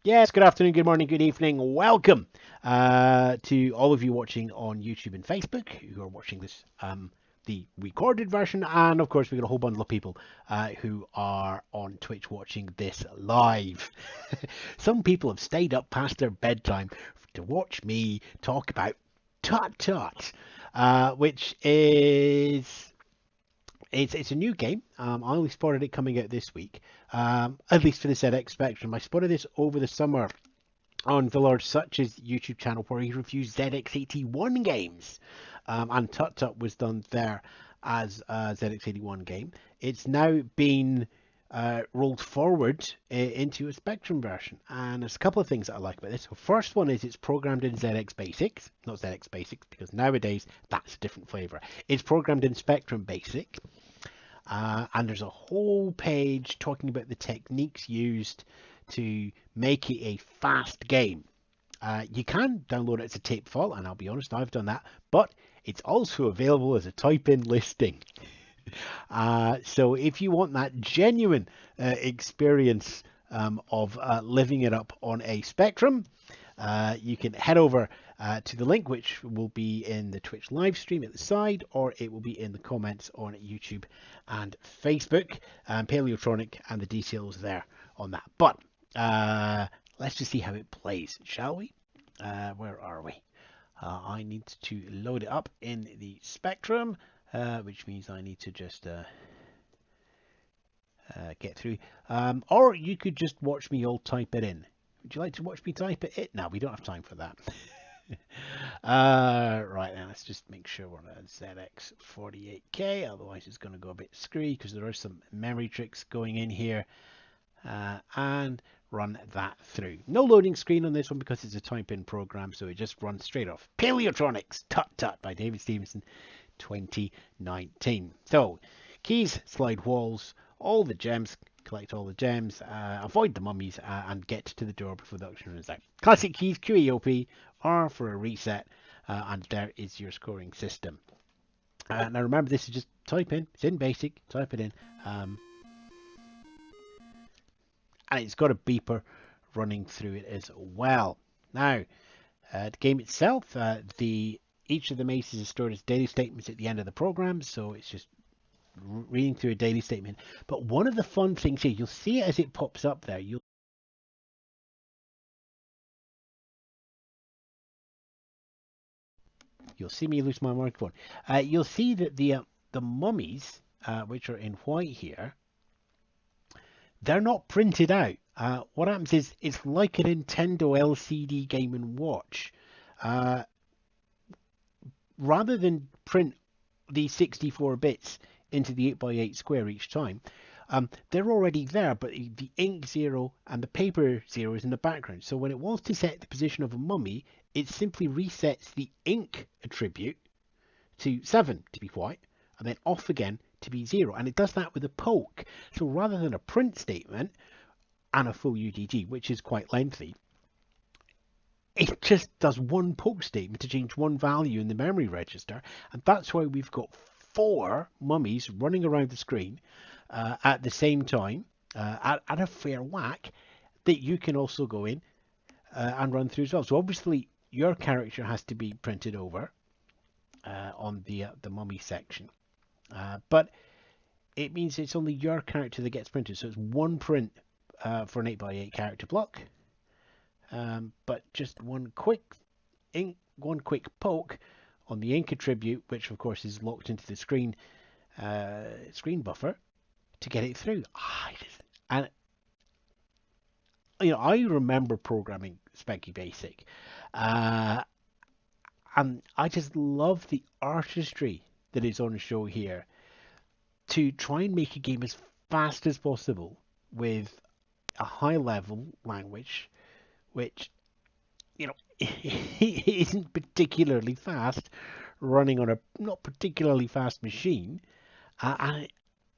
Yes, good afternoon, good morning, good evening. Welcome to all of you watching on YouTube and Facebook who are watching this, the recorded version. And of course, we've got a whole bundle of people who are on Twitch watching this live. Some people have stayed up past their bedtime to watch me talk about Tut-tut, which is it's a new game. I only spotted it coming out this week, at least for the ZX Spectrum. I spotted this over the summer on Villard Such's YouTube channel where he reviews ZX81 games. And Tut-tut was done there as a ZX81 game. It's now been rolled forward into a Spectrum version. And there's a couple of things that I like about this. The first one is it's programmed in ZX Basics, not ZX Basics, because nowadays that's a different flavor. It's programmed in Spectrum Basic. And there's a whole page talking about the techniques used to make it a fast game. You can download it as a tape file, and I'll be honest, I've done that, but it's also available as a type-in listing. So if you want that genuine experience of living it up on a Spectrum, you can head over to the link, which will be in the Twitch live stream at the side, or it will be in the comments on YouTube and Facebook. Paleotronic and the details there on that. But let's just see how it plays, shall we? Where are we? I need to load it up in the Spectrum, which means I need to just get through. Or you could just watch me all type it in. Would you like to watch me type it in? No, we don't have time for that. Right, now let's just make sure we're at ZX48K, otherwise it's going to go a bit screwy because there are some memory tricks going in here. And run that through. No loading screen on this one because it's a type-in program, so it just runs straight off. Paleotronics Tut-tut by David Stephenson, 2019. So, keys, slide walls, all the gems, collect all the gems, avoid the mummies, and get to the door before the auction runs out. Classic keys, QEOP, R for a reset, and there is your scoring system. Now remember, this is just type in, it's in basic, type it in, and it's got a beeper running through it as well. Now, the game itself, each of the maces is stored as daily statements at the end of the program, so it's just reading through a daily statement. But one of the fun things here, you'll see it as it pops up there. You'll see me lose my microphone. You'll see that the mummies, which are in white here, they're not printed out. What happens is it's like a Nintendo LCD Game & Watch. Rather than print the 64 bits into the 8x8 square each time, they're already there, but the ink 0 and the paper 0 is in the background. So when it wants to set the position of a mummy, it simply resets the ink attribute to 7 to be white, and then off again to be 0. And it does that with a poke. So rather than a print statement and a full UDG, which is quite lengthy, it just does one poke statement to change one value in the memory register. And that's why we've got 4 mummies running around the screen at the same time at a fair whack that you can also go in and run through as well. So obviously your character has to be printed over on the mummy section, but it means it's only your character that gets printed. So it's one print for an 8x8 character block, but just one quick poke on the ink attribute, which of course is locked into the screen buffer to get it through. And I remember programming Specky Basic, and I just love the artistry that is on show here to try and make a game as fast as possible with a high level language, which isn't particularly fast, running on a not particularly fast machine.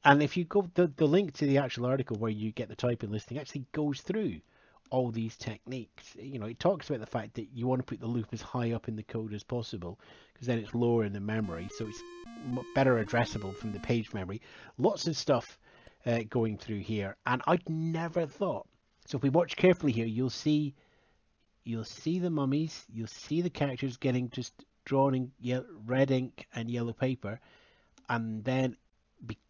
And if you go, the link to the actual article where you get the typing listing actually goes through all these techniques. It talks about the fact that you want to put the loop as high up in the code as possible because then it's lower in the memory, so it's better addressable from the page memory. Lots of stuff going through here, and I'd never thought So if we watch carefully here, you'll see the mummies, you'll see the characters getting just drawn in red ink and yellow paper, and then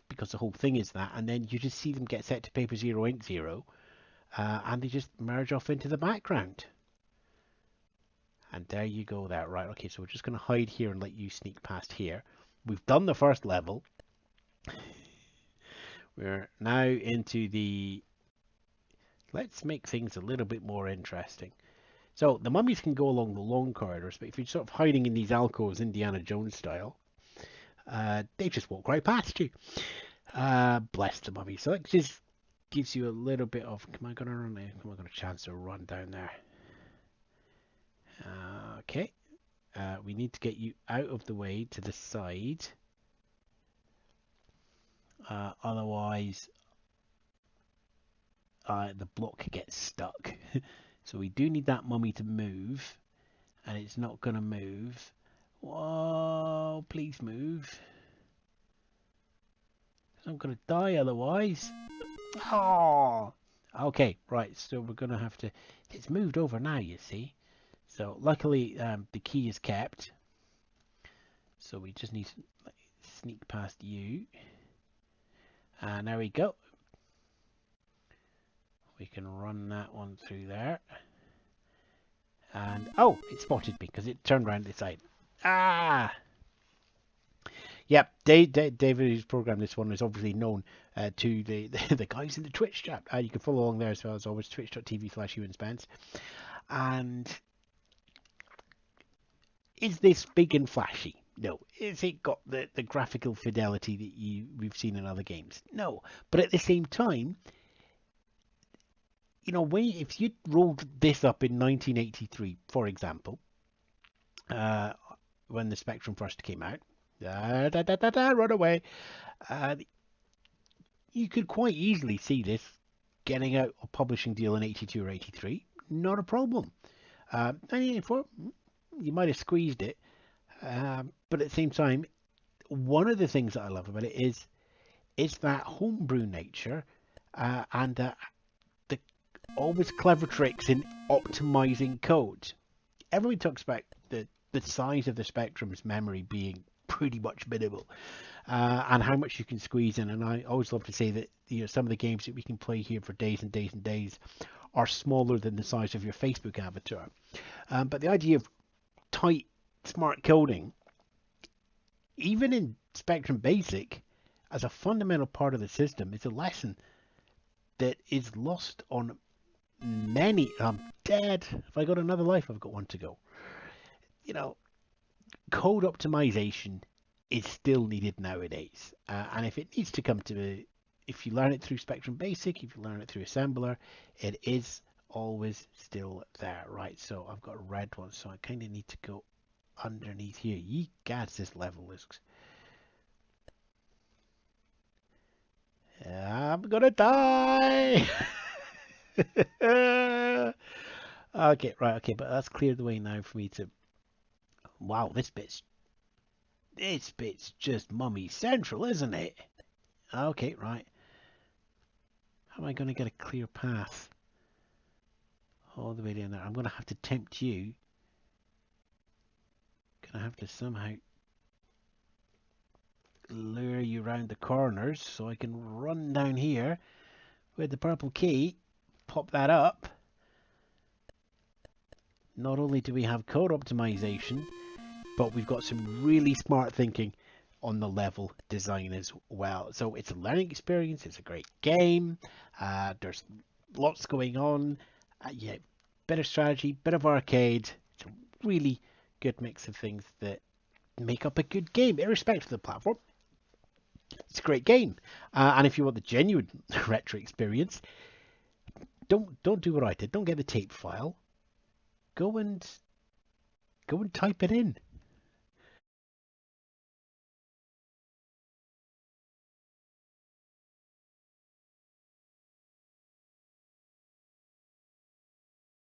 because the whole thing is that, and then you just see them get set to paper 0, ink 0, and they just merge off into the background. And there you go there. Right, okay, so we're just going to hide here and let you sneak past here. We've done the first level. We're now into the... Let's make things a little bit more interesting. So the mummies can go along the long corridors, but if you're sort of hiding in these alcoves, Indiana Jones style, they just walk right past you. Bless the mummy. So it just gives you a little bit of... Come on, got a chance to run down there. Okay. We need to get you out of the way to the side. Otherwise, the block gets stuck. So we do need that mummy to move. And it's not going to move. Whoa, please move. I'm going to die otherwise. Oh, okay, right. So we're going to have to... It's moved over now, you see. So luckily the key is kept. So we just need to sneak past you. And there we go. We can run that one through there. And oh, it spotted me because it turned around this side. Ah! Yep, David, who's programmed this one, is obviously known to the guys in the Twitch chat. You can follow along there as well as always, twitch.tv/EwanSpence. And is this big and flashy? No. Is it got the graphical fidelity that we've seen in other games? No. But at the same time, you know, if you rolled this up in 1983, for example, when the Spectrum first came out, run away, you could quite easily see this getting out a publishing deal in 82 or 83. Not a problem. 1984, you might have squeezed it. But at the same time, one of the things that I love about it is that homebrew nature and the always clever tricks in optimizing code. Everybody talks about the size of the Spectrum's memory being pretty much minimal and how much you can squeeze in. And I always love to say that some of the games that we can play here for days and days and days are smaller than the size of your Facebook avatar. But the idea of tight, smart coding, even in Spectrum Basic, as a fundamental part of the system, is a lesson that is lost on many. I'm dead. If I got another life, I've got one to go. Code optimization is still needed nowadays. And if it needs to come to if you learn it through Spectrum Basic, if you learn it through Assembler, it is always still there, right? So I've got a red one, so I kind of need to go underneath here. Ye gods, this level looks... I'm gonna die! Okay, right, okay, but that's cleared the way now for me to... Wow, this bit's just mummy central, isn't it? Okay, right. How am I going to get a clear path all the way down there? I'm going to have to tempt you. Going to have to somehow lure you around the corners so I can run down here with the purple key, pop that up. Not only do we have code optimization, but we've got some really smart thinking on the level design as well. So it's a learning experience. It's a great game. There's lots going on. Yeah, bit of strategy, bit of arcade. It's a really good mix of things that make up a good game, irrespective of the platform. It's a great game. And if you want the genuine retro experience, don't do what I did. Don't get the tape file. Go and type it in.